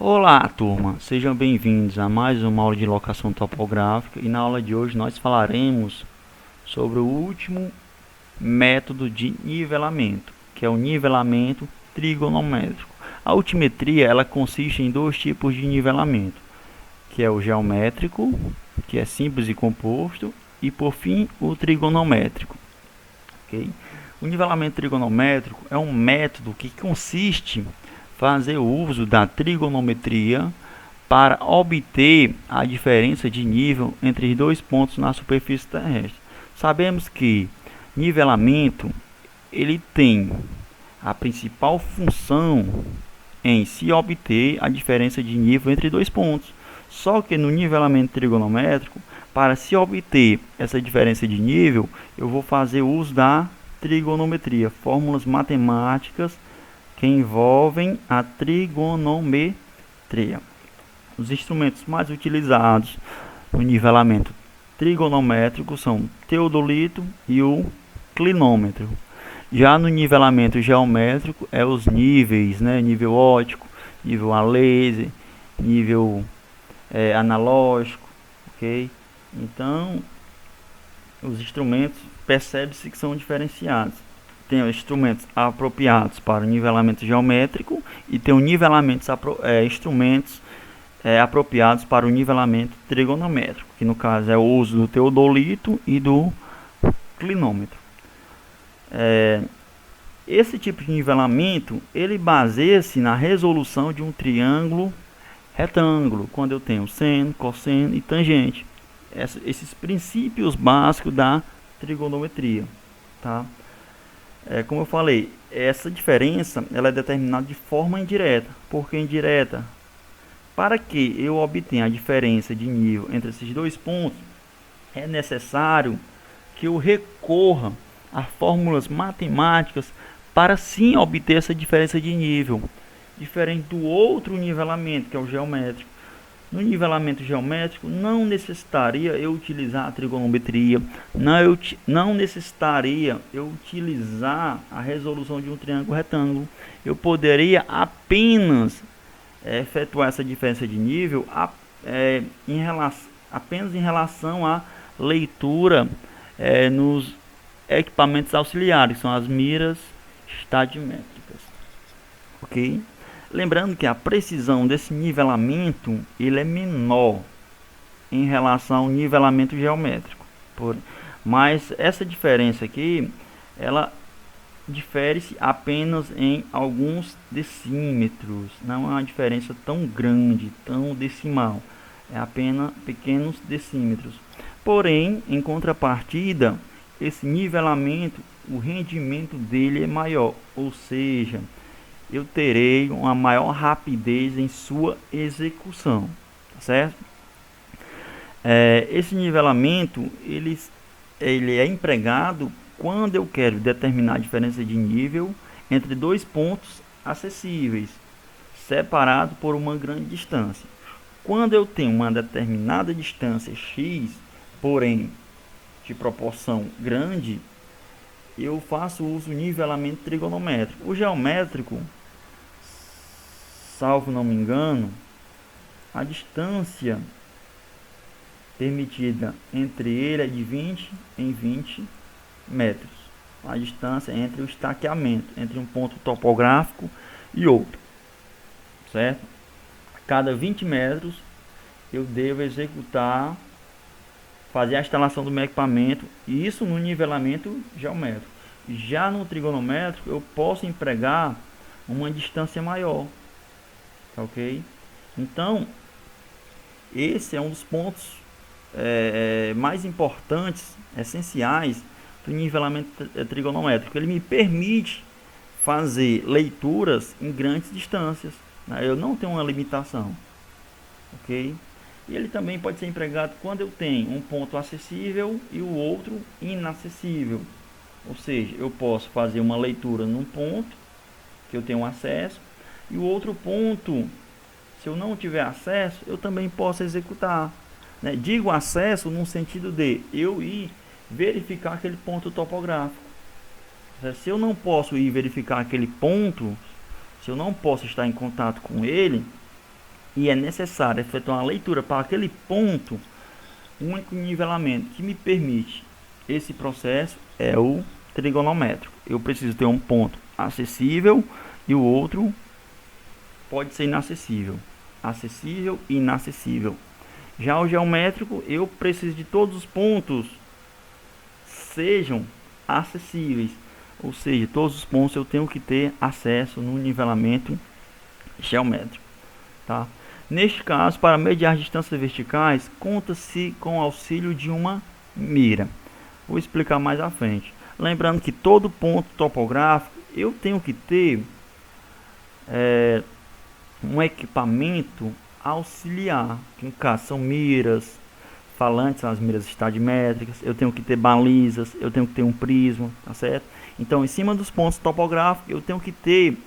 Olá, turma, sejam bem-vindos a mais uma aula de locação topográfica e na aula de hoje nós falaremos sobre o último método de nivelamento, que é o nivelamento trigonométrico. A altimetria ela consiste em dois tipos de nivelamento, que é o geométrico, que é simples e composto, e por fim o trigonométrico. Okay? O nivelamento trigonométrico é um método que consiste em fazer uso da trigonometria para obter a diferença de nível entre dois pontos na superfície terrestre. Sabemos que nivelamento ele tem a principal função em se obter a diferença de nível entre dois pontos. Só que no nivelamento trigonométrico, para se obter essa diferença de nível, eu vou fazer uso da trigonometria, fórmulas matemáticas que envolvem a trigonometria. Os instrumentos mais utilizados no nivelamento trigonométrico são o teodolito e o clinômetro. Já no nivelamento geométrico é os níveis, né? Nível óptico, nível a laser, nível analógico, ok? Então, os instrumentos percebe-se que são diferenciados. Tem os instrumentos apropriados para o nivelamento geométrico e tem instrumentos apropriados para o nivelamento trigonométrico, que no caso é o uso do teodolito e do clinômetro. Esse tipo de nivelamento ele baseia-se na resolução de um triângulo retângulo, quando eu tenho seno, cosseno e tangente. Esses princípios básicos da trigonometria, tá? Como eu falei, essa diferença ela é determinada de forma indireta. Por que indireta? Para que eu obtenha a diferença de nível entre esses dois pontos, é necessário que eu recorra a fórmulas matemáticas para sim obter essa diferença de nível, diferente do outro nivelamento, que é o geométrico. No nivelamento geométrico, não necessitaria eu utilizar a trigonometria, não necessitaria eu utilizar a resolução de um triângulo retângulo. Eu poderia apenas efetuar essa diferença de nível apenas em relação à leitura nos equipamentos auxiliares, que são as miras estadiométricas. Ok? Lembrando que a precisão desse nivelamento ele é menor em relação ao nivelamento geométrico. Mas essa diferença aqui, ela difere-se apenas em alguns decímetros. Não é uma diferença tão grande, tão decimal. É apenas pequenos decímetros. Porém, em contrapartida, esse nivelamento, o rendimento dele é maior. Ou seja, eu terei uma maior rapidez em sua execução, tá certo? Esse nivelamento ele é empregado quando eu quero determinar a diferença de nível entre dois pontos acessíveis, separados por uma grande distância. Quando eu tenho uma determinada distância x, porém de proporção grande, eu faço uso do nivelamento trigonométrico. O geométrico, salvo não me engano, a distância permitida entre ele é de 20 em 20 metros. A distância entre o estaqueamento, entre um ponto topográfico e outro, certo? A cada 20 metros eu devo fazer a instalação do meu equipamento, e isso no nivelamento geométrico. Já no trigonométrico eu posso empregar uma distância maior, ok? Então esse é um dos pontos mais importantes, essenciais do nivelamento trigonométrico. Ele me permite fazer leituras em grandes distâncias, né? Eu não tenho uma limitação, ok? E ele também pode ser empregado quando eu tenho um ponto acessível e o outro inacessível. Ou seja, eu posso fazer uma leitura num ponto que eu tenho acesso e o outro ponto, se eu não tiver acesso, eu também posso executar, né? Digo acesso no sentido de eu ir verificar aquele ponto topográfico. Se eu não posso ir verificar aquele ponto, se eu não posso estar em contato com ele, e é necessário efetuar uma leitura para aquele ponto, o único nivelamento que me permite esse processo é o trigonométrico. Eu preciso ter um ponto acessível e o outro pode ser inacessível. Acessível e inacessível. Já o geométrico, eu preciso de todos os pontos sejam acessíveis. Ou seja, todos os pontos eu tenho que ter acesso no nivelamento geométrico. Tá? Neste caso, para mediar distâncias verticais, conta-se com o auxílio de uma mira. Vou explicar mais à frente. Lembrando que todo ponto topográfico eu tenho que ter um equipamento auxiliar, que no caso são miras, falantes, são as miras estadimétricas, eu tenho que ter balizas, eu tenho que ter um prisma, tá certo? Então, em cima dos pontos topográficos, eu tenho que ter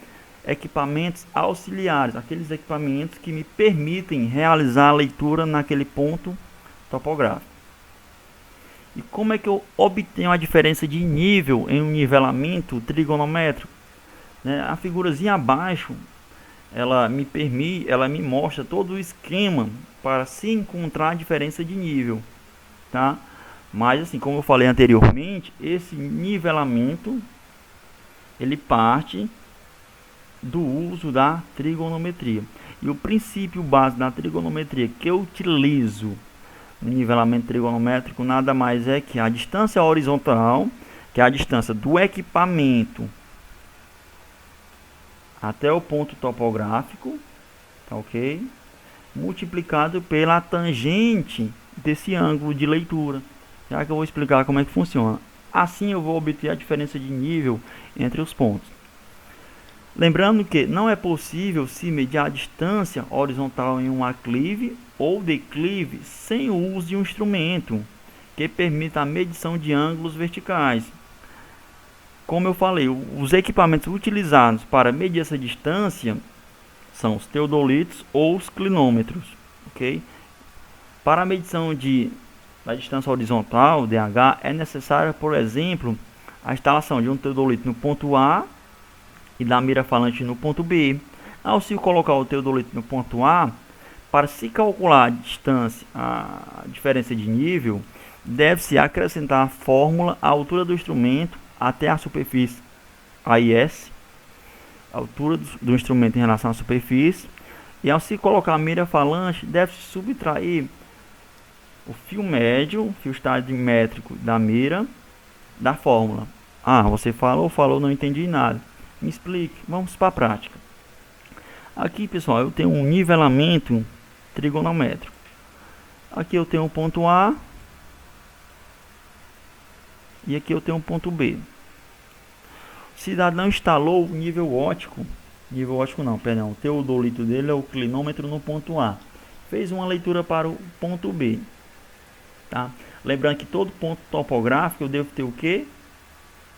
equipamentos auxiliares, aqueles equipamentos que me permitem realizar a leitura naquele ponto topográfico. E como é que eu obtenho a diferença de nível em um nivelamento trigonométrico? A figurazinha abaixo, ela me mostra todo o esquema para se encontrar a diferença de nível, tá? Mas assim, como eu falei anteriormente, esse nivelamento ele parte do uso da trigonometria. E o princípio básico da trigonometria que eu utilizo no nivelamento trigonométrico nada mais é que a distância horizontal, que é a distância do equipamento até o ponto topográfico, tá ok? Multiplicado pela tangente desse ângulo de leitura. Já que eu vou explicar como é que funciona. Assim eu vou obter a diferença de nível entre os pontos. Lembrando que não é possível se medir a distância horizontal em um aclive ou declive sem o uso de um instrumento que permita a medição de ângulos verticais. Como eu falei, os equipamentos utilizados para medir essa distância são os teodolitos ou os clinômetros, ok? Para a medição da distância horizontal, DH, é necessária, por exemplo, a instalação de um teodolito no ponto A e da mira falante no ponto B. Ao se colocar o teodolito no ponto A, para se calcular a distância, a diferença de nível, deve-se acrescentar a fórmula à altura do instrumento até a superfície AIS, a altura do instrumento em relação à superfície, e ao se colocar a mira falante, deve-se subtrair o fio médio, o fio estadimétrico da mira, da fórmula. Ah, você falou, não entendi nada. Me explique, vamos para a prática. Aqui, pessoal, eu tenho um nivelamento trigonométrico. Aqui eu tenho o ponto A e aqui eu tenho o ponto B. O cidadão instalou o nível óptico, o teodolito dele é o clinômetro no ponto A. Fez uma leitura para o ponto B. Tá? Lembrando que todo ponto topográfico eu devo ter o quê?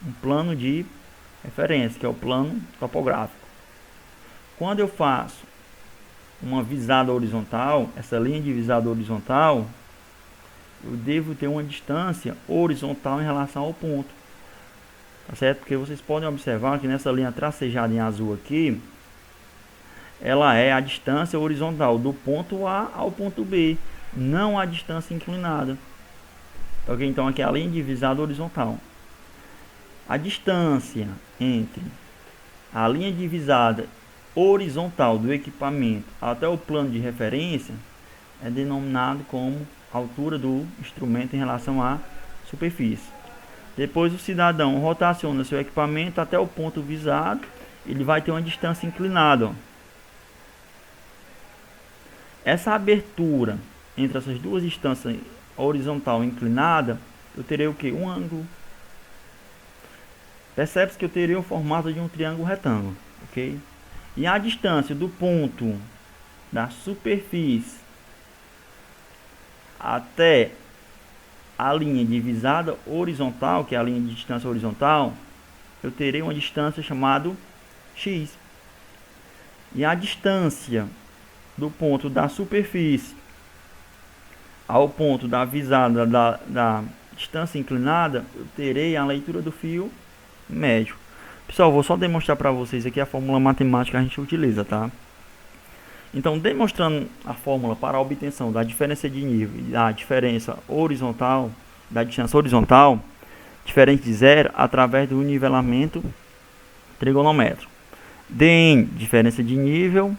Um plano de referência, que é o plano topográfico. Quando eu faço uma visada horizontal, essa linha de visada horizontal, eu devo ter uma distância horizontal em relação ao ponto. Tá certo? Porque vocês podem observar que nessa linha tracejada em azul aqui, ela é a distância horizontal do ponto A ao ponto B, não a distância inclinada. Ok? Então aqui é a linha de visada horizontal. A distância entre a linha de visada horizontal do equipamento até o plano de referência é denominado como altura do instrumento em relação à superfície. Depois o cidadão rotaciona seu equipamento até o ponto visado, ele vai ter uma distância inclinada. Ó. Essa abertura entre essas duas distâncias horizontal e inclinada, eu terei o que? Um ângulo. Percebe-se que eu teria o formato de um triângulo retângulo, ok? E a distância do ponto da superfície até a linha de visada horizontal, que é a linha de distância horizontal, eu terei uma distância chamada x. E a distância do ponto da superfície ao ponto da visada da distância inclinada, eu terei a leitura do fio médio. Pessoal, vou só demonstrar para vocês aqui a fórmula matemática que a gente utiliza, tá? Então, demonstrando a fórmula para a obtenção da diferença de nível e da diferença horizontal, da distância horizontal, diferente de zero, através do nivelamento trigonométrico. dn, diferença de nível,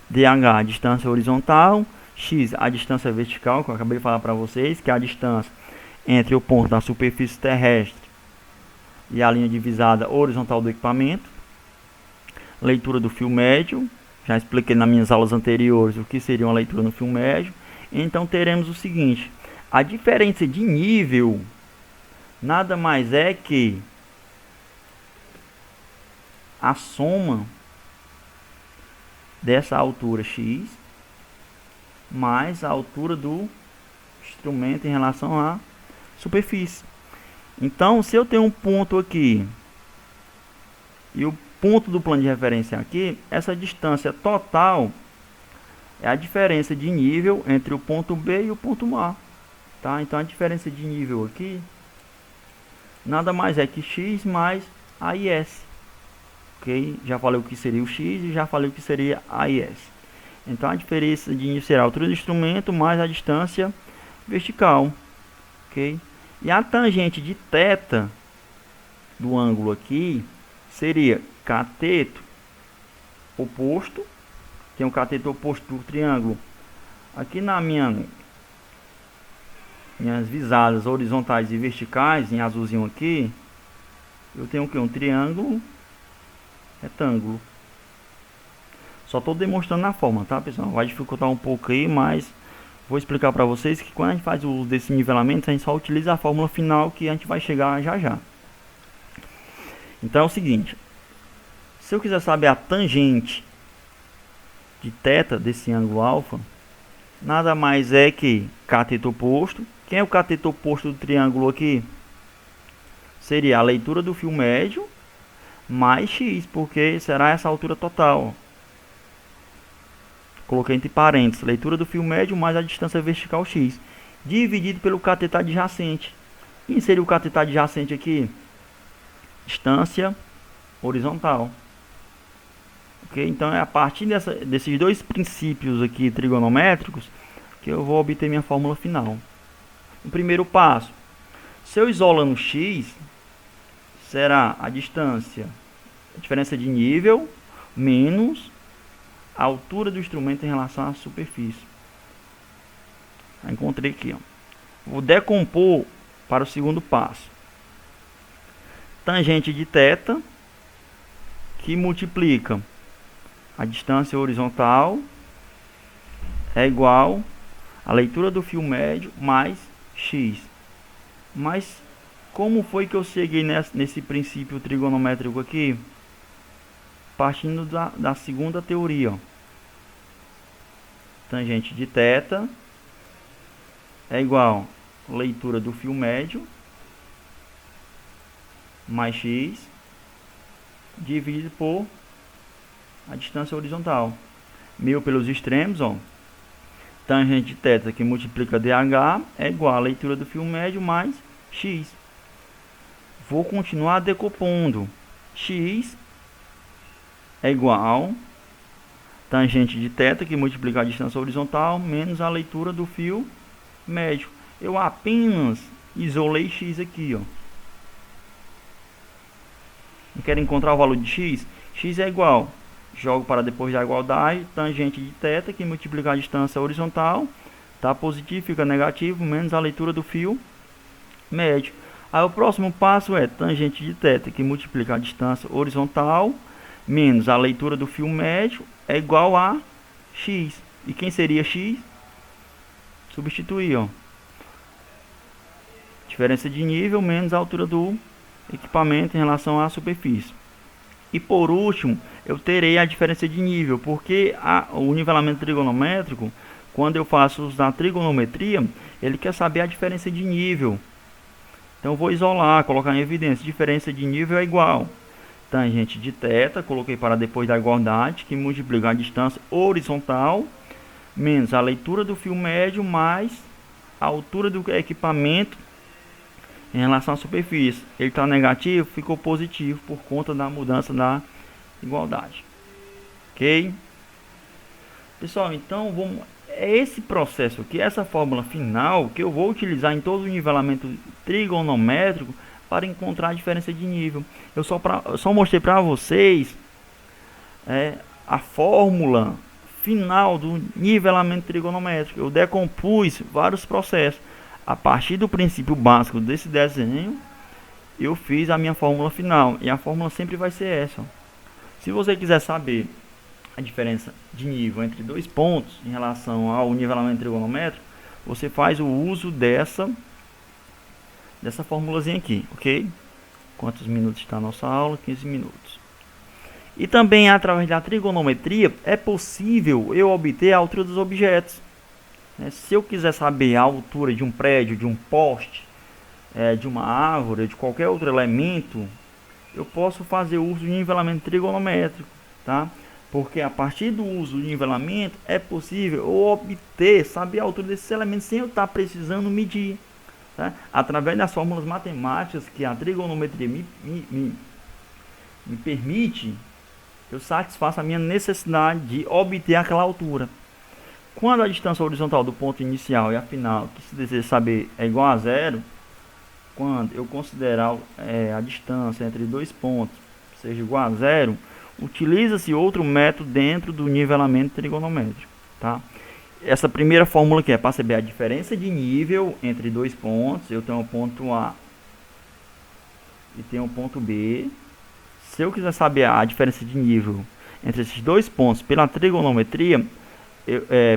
dh, distância horizontal, x, a distância vertical, que eu acabei de falar para vocês, que é a distância entre o ponto da superfície terrestre e a linha divisada horizontal do equipamento. Leitura do fio médio, já expliquei nas minhas aulas anteriores o que seria uma leitura no fio médio. Então teremos o seguinte: a diferença de nível nada mais é que a soma dessa altura x mais a altura do instrumento em relação à superfície. Então, se eu tenho um ponto aqui e o ponto do plano de referência aqui, essa distância total é a diferença de nível entre o ponto B e o ponto A, tá? Então a diferença de nível aqui nada mais é que x mais AIS, ok? Já falei o que seria o x e já falei o que seria AIS. Então a diferença de nível será a altura do instrumento mais a distância vertical, ok? E a tangente de θ do ângulo aqui seria cateto oposto, tem um cateto oposto do triângulo. Aqui na minhas visadas horizontais e verticais, em azulzinho aqui, eu tenho o que? Um triângulo retângulo. Só estou demonstrando na forma, tá, pessoal? Vai dificultar um pouco aí, mas vou explicar para vocês que quando a gente faz o uso desse nivelamento, a gente só utiliza a fórmula final que a gente vai chegar já já. Então é o seguinte: se eu quiser saber a tangente de θ desse ângulo alfa, nada mais é que cateto oposto. Quem é o cateto oposto do triângulo aqui? Seria a leitura do fio médio mais x, porque será essa altura total. Coloquei entre parênteses, leitura do fio médio mais a distância vertical x, dividido pelo cateto adjacente. Quem seria o cateto adjacente aqui? Distância horizontal. Ok? Então é a partir desses dois princípios aqui trigonométricos que eu vou obter minha fórmula final. No primeiro passo, se eu isolando x, será a distância, a diferença de nível, menos a altura do instrumento em relação à superfície. Já encontrei aqui, ó. Vou decompor para o segundo passo. Tangente de θ, que multiplica a distância horizontal, é igual a leitura do fio médio mais x. Mas como foi que eu cheguei nesse princípio trigonométrico aqui? Partindo da segunda teoria, ó. Tangente de θ é igual a leitura do fio médio mais x dividido por a distância horizontal. Meio pelos extremos, ó. Tangente de θ que multiplica dh é igual a leitura do fio médio mais x. Vou continuar decompondo. X é igual tangente de θ que multiplica a distância horizontal menos a leitura do fio médio. Eu apenas isolei x aqui, ó. Eu quero encontrar o valor de x. X é igual, jogo para depois da igualdade, tangente de θ que multiplica a distância horizontal, tá positivo, fica negativo, menos a leitura do fio médio. Aí o próximo passo é tangente de θ que multiplica a distância horizontal menos a leitura do fio médio é igual a x. E quem seria x? Substituir, ó. Diferença de nível menos a altura do equipamento em relação à superfície. E por último, eu terei a diferença de nível, porque o nivelamento trigonométrico, quando eu faço uso da trigonometria, ele quer saber a diferença de nível. Então eu vou isolar, colocar em evidência, diferença de nível é igual tangente de θ, coloquei para depois da igualdade, que multiplica a distância horizontal, menos a leitura do fio médio, mais a altura do equipamento em relação à superfície. Ele está negativo, ficou positivo por conta da mudança da igualdade. Ok? Pessoal, então é esse processo aqui, essa fórmula final que eu vou utilizar em todo o nivelamento trigonométrico para encontrar a diferença de nível. Eu só mostrei para vocês a fórmula final do nivelamento trigonométrico. Eu decompus vários processos. A partir do princípio básico desse desenho, eu fiz a minha fórmula final. E a fórmula sempre vai ser essa. Se você quiser saber a diferença de nível entre dois pontos em relação ao nivelamento trigonométrico, você faz o uso dessa formulazinha aqui, ok? Quantos minutos está a nossa aula? 15 minutos. E também através da trigonometria é possível eu obter a altura dos objetos. Se eu quiser saber a altura de um prédio, de um poste, de uma árvore, de qualquer outro elemento, eu posso fazer uso de nivelamento trigonométrico, tá? Porque a partir do uso do nivelamento é possível eu saber a altura desses elementos sem eu estar precisando medir, tá? Através das fórmulas matemáticas que a trigonometria me permite, eu satisfaço a minha necessidade de obter aquela altura. Quando a distância horizontal do ponto inicial e a final, que se deseja saber, é igual a zero, quando eu considerar a distância entre dois pontos seja igual a zero, utiliza-se outro método dentro do nivelamento trigonométrico, tá? Essa primeira fórmula aqui é para saber a diferença de nível entre dois pontos. Eu tenho o ponto A e tenho o ponto B. Se eu quiser saber a diferença de nível entre esses dois pontos pela trigonometria,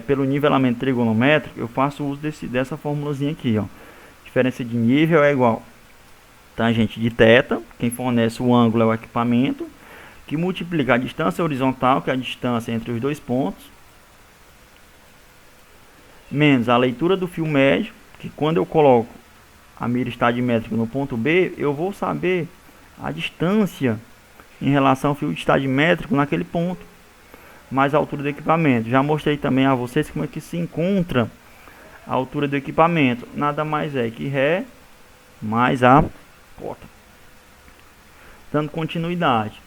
pelo nivelamento trigonométrico, eu faço uso dessa formulazinha aqui, ó. Diferença de nível é igual tangente de θ, quem fornece o ângulo é o equipamento, que multiplica a distância horizontal, que é a distância entre os dois pontos, menos a leitura do fio médio, que quando eu coloco a mira estadimétrica no ponto B, eu vou saber a distância em relação ao fio estadimétrico naquele ponto, mais a altura do equipamento. Já mostrei também a vocês como é que se encontra a altura do equipamento. Nada mais é que Ré mais a cota. Dando continuidade.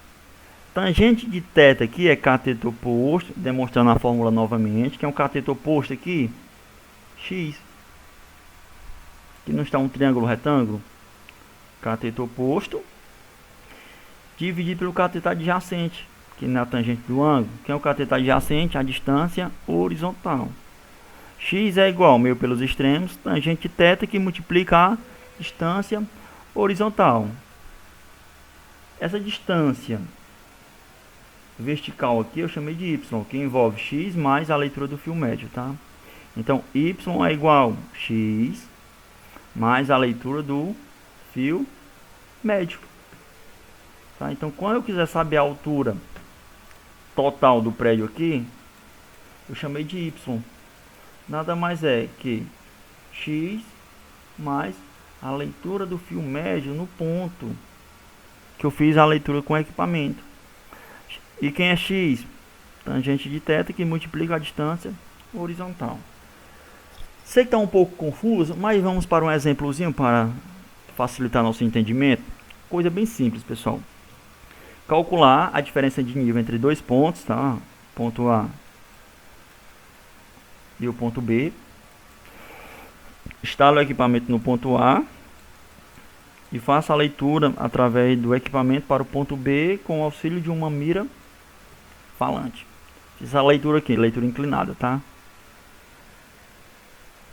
Tangente de θ aqui é cateto oposto, demonstrando a fórmula novamente, que é um cateto oposto aqui, x. Aqui não está um triângulo retângulo? Cateto oposto dividido pelo cateto adjacente, que na tangente do ângulo, que é o cateto adjacente, a distância horizontal. X é igual ao meio pelos extremos, tangente de θ, que multiplica a distância horizontal. Essa distância vertical aqui eu chamei de y, que envolve x mais a leitura do fio médio, tá? Então, y é igual a x mais a leitura do fio médio. Tá? Então, quando eu quiser saber a altura total do prédio aqui, eu chamei de y. Nada mais é que x mais a leitura do fio médio no ponto que eu fiz a leitura com o equipamento. E quem é x? Tangente de θ, que multiplica a distância horizontal. Sei que está um pouco confuso, mas vamos para um exemplozinho para facilitar nosso entendimento. Coisa bem simples, pessoal. Calcular a diferença de nível entre dois pontos, tá? Ponto A e o ponto B. Instalo o equipamento no ponto A e faço a leitura através do equipamento para o ponto B com o auxílio de uma mira falante. Fiz a leitura aqui, leitura inclinada, tá?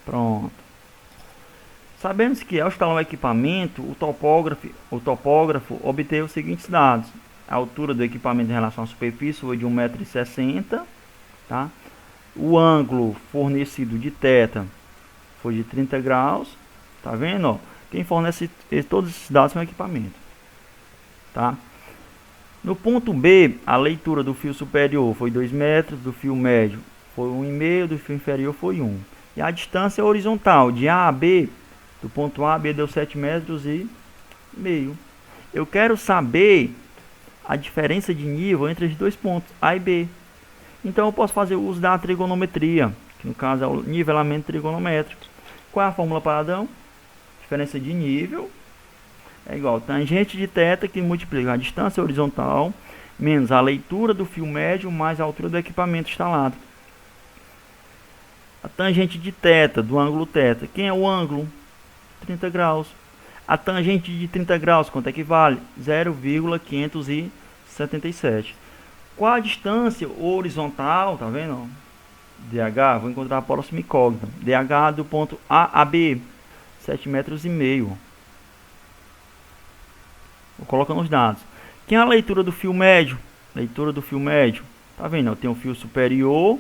Pronto. Sabemos que ao instalar o equipamento, o topógrafo obteve os seguintes dados. A altura do equipamento em relação à superfície foi de 1,60 m, tá? O ângulo fornecido de θ foi de 30 graus, tá vendo? Ó, quem fornece todos esses dados são o equipamento, tá? No ponto B, a leitura do fio superior foi 2 metros, do fio médio foi 1,5, do fio inferior foi 1. E a distância horizontal de A a B, do ponto A a B deu 7 metros e meio. Eu quero saber a diferença de nível entre os dois pontos, A e B. Então eu posso fazer o uso da trigonometria, que no caso é o nivelamento trigonométrico. Qual é a fórmula para Adão? Diferença de nível é igual a tangente de θ, que multiplica a distância horizontal menos a leitura do fio médio mais a altura do equipamento instalado. tangente de θ, do ângulo θ. Quem é o ângulo? 30 graus. A tangente de 30 graus, quanto é que vale? 0,577. Qual a distância horizontal, tá vendo? DH, vou encontrar a próxima incógnita. DH do ponto A a B, 7,5 metros. Vou colocando os dados. Quem é a leitura do fio médio? Leitura do fio médio. Tá vendo? Eu tenho fio superior,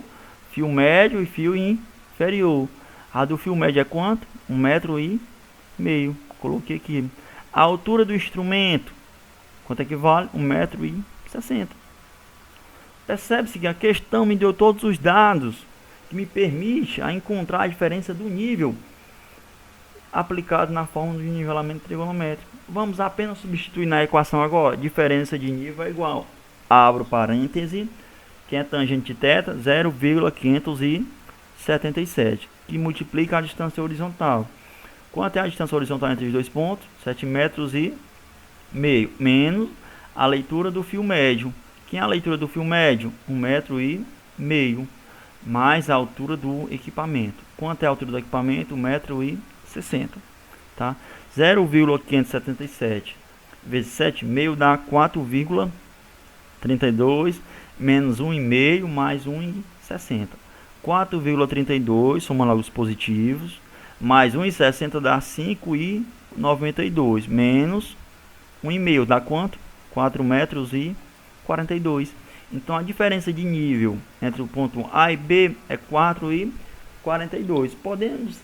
fio médio e fio inferior. A do fio médio é quanto? 1,5 metro. Coloquei aqui. A altura do instrumento, quanto é que vale? 1,60 metro. Percebe-se que a questão me deu todos os dados que me permite a encontrar a diferença do nível aplicado na fórmula de nivelamento trigonométrico. Vamos apenas substituir na equação agora. Diferença de nível é igual. Abro parêntese. Quem é tangente de θ? 0,577. Que multiplica a distância horizontal. Quanto é a distância horizontal entre os dois pontos? 7,5 metros. Menos a leitura do fio médio. Quem é a leitura do fio médio? 1,5 metro. Mais a altura do equipamento. Quanto é a altura do equipamento? 1,60 metro. Tá? 0,577 vezes 7,5 dá 4,32 menos 1,5 mais 1,60. 4,32, somando logo os positivos, mais 1,60 dá 5,92 menos 1,5 dá quanto? 4,42 metros. Então a diferença de nível entre o ponto A e B é 4,42. Podemos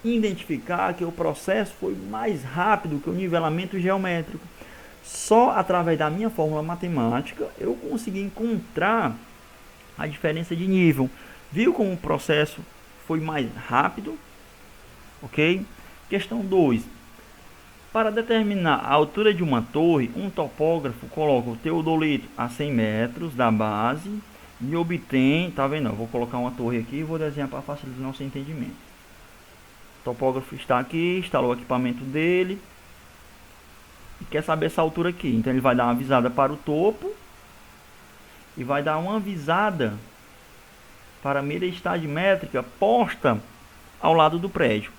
identificar que o processo foi mais rápido que o nivelamento geométrico. Só através da minha fórmula matemática eu consegui encontrar a diferença de nível. Viu como o processo foi mais rápido? Ok? Questão 2. Para determinar a altura de uma torre, um topógrafo coloca o teodolito a 100 metros da base e obtém, tá vendo? Eu vou colocar uma torre aqui e vou desenhar para facilitar o nosso entendimento. O topógrafo está aqui, instalou o equipamento dele e quer saber essa altura aqui. Então ele vai dar uma visada para o topo e vai dar uma visada para a mira estadimétrica posta ao lado do prédio.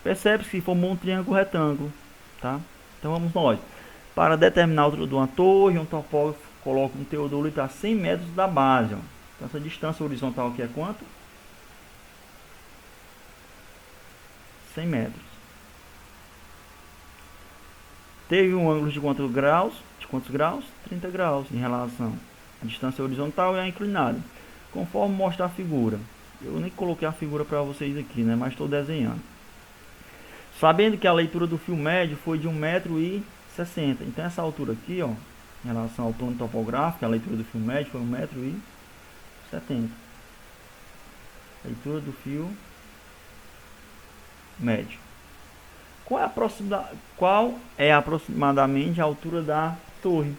Percebe-se que formou um triângulo retângulo. Tá? Então vamos nós. Para determinar a altura de uma torre, um topógrafo coloca um teodolito a 100 metros da base. Ó. Então essa distância horizontal aqui é quanto? 100 metros. Teve um ângulo de quantos graus? 30 graus em relação à distância horizontal e à inclinada. Conforme mostra a figura. Eu nem coloquei a figura para vocês aqui, né? Mas estou desenhando. Sabendo que a leitura do fio médio foi de 1,60 metro. Então essa altura aqui, ó, em relação ao plano topográfico, a leitura do fio médio foi 1,70 metro. Leitura do fio médio. Qual é aproximadamente a altura da torre?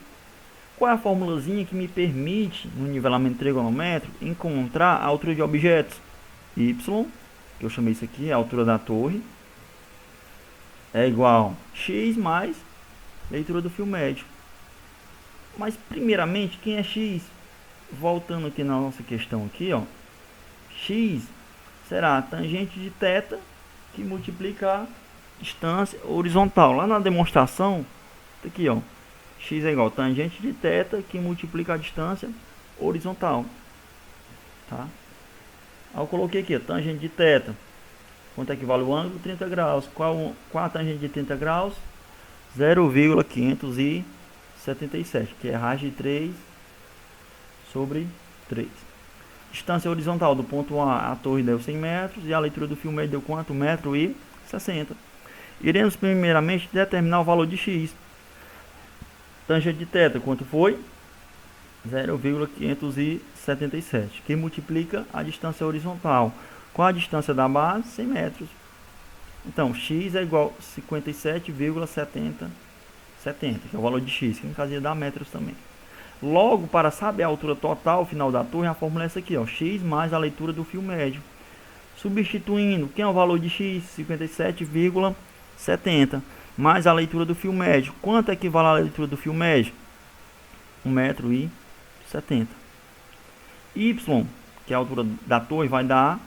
Qual é a formulazinha que me permite, no nivelamento trigonométrico, encontrar a altura de objetos? Y, que eu chamei isso aqui, a altura da torre, é igual a x mais leitura do fio médio. Mas primeiramente, quem é x? Voltando aqui na nossa questão aqui, ó, x será a tangente de θ que multiplica a distância horizontal. Lá na demonstração, tá aqui, ó, x é igual a tangente de θ que multiplica a distância horizontal. Tá? Aí eu coloquei aqui, a tangente de θ. Quanto é que vale o ângulo? 30 graus. Qual a tangente de 30 graus? 0,577, que é raiz de 3 sobre 3. Distância horizontal do ponto A à torre deu 100 metros e a leitura do fio médio deu quanto? 1,60 metro. Iremos primeiramente determinar o valor de x. Tangente de θ, quanto foi? 0,577, que multiplica a distância horizontal. Qual a distância da base? 100 metros. Então, x é igual a 57,70, que é o valor de x, que no caso ia dar metros também. Logo, para saber a altura total final da torre, a fórmula é essa aqui, ó, x mais a leitura do fio médio. Substituindo, quem é o valor de x? 57,70, mais a leitura do fio médio. Quanto equivale a leitura do fio médio? 1,70 metro. Y, que é a altura da torre, vai dar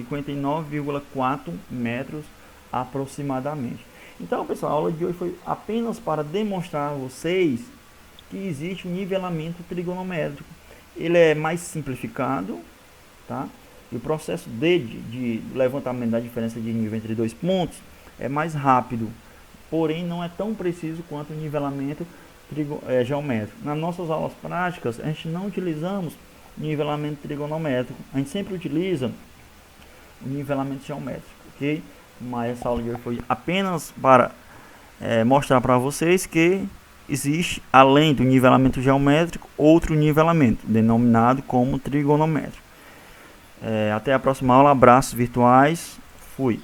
59,4 metros aproximadamente. Então, pessoal, a aula de hoje foi apenas para demonstrar a vocês que existe um nivelamento trigonométrico. Ele é mais simplificado, tá? E o processo de levantamento da diferença de nível entre dois pontos é mais rápido, porém não é tão preciso quanto o nivelamento geométrico. Nas nossas aulas práticas, a gente não utilizamos nivelamento trigonométrico, a gente sempre utiliza o nivelamento geométrico, ok? Mas essa aula de hoje foi apenas para mostrar para vocês que existe, além do nivelamento geométrico, outro nivelamento, denominado como trigonométrico. Até a próxima aula, abraços virtuais, fui!